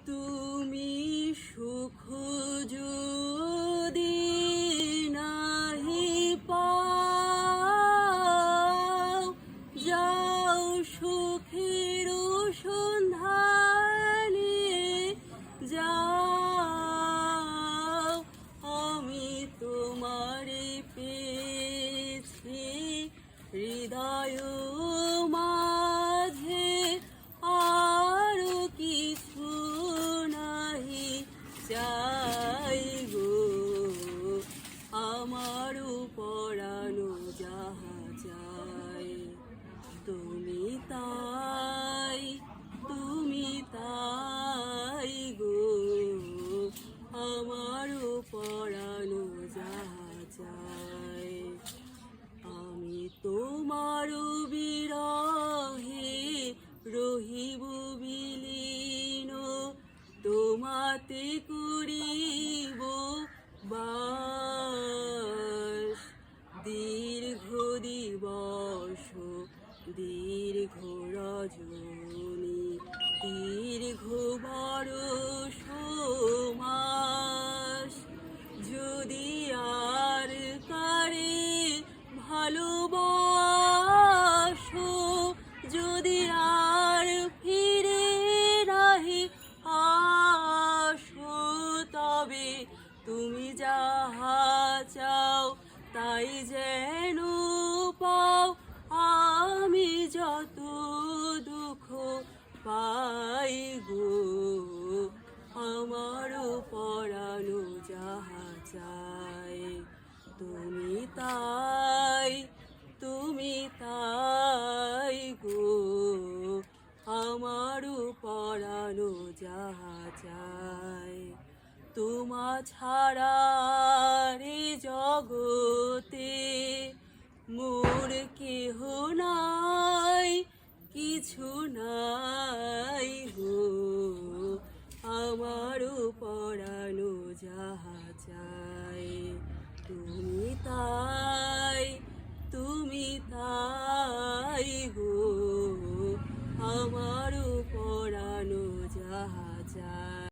তুমি সুখ যদি নাহি পাও, যাও সুখের সন্ধানে যাও। আমি তোমারে পেয়েছি হৃদয় মাঝে, আরো কিছু নাহি চাই গো। আমারও পরানো যাহা চাই তুমি তাই, তুমি তাই গো। আমারও পরানো যাহা চাই। আমি তোমার বিরহে রহিব বিলীন, তোমাতে করিব বাস। দীর্ঘ দিবস দীর্ঘ রজনী, দীর্ঘ বরষ মাস। যদি আর কারে ভালোবাসো, যদি আর ফিরে নাহি আসো, তবে তুমি যাহা চাও তাই যেন পাও। আমি যত দুঃখ পাই গো, আমারও পরানো যাহা চাই তুমি তাই, তুমি তাই গো। আমারও পরানো যাহা চাই। তোমা ছাড়া রে জগতে মোর কেহ নাই, কিছু নাই গো। আমারও পরানো যাহা চাই তুমি তাই, তুমি তাই গো। আমারও পরানো যাহা চাই।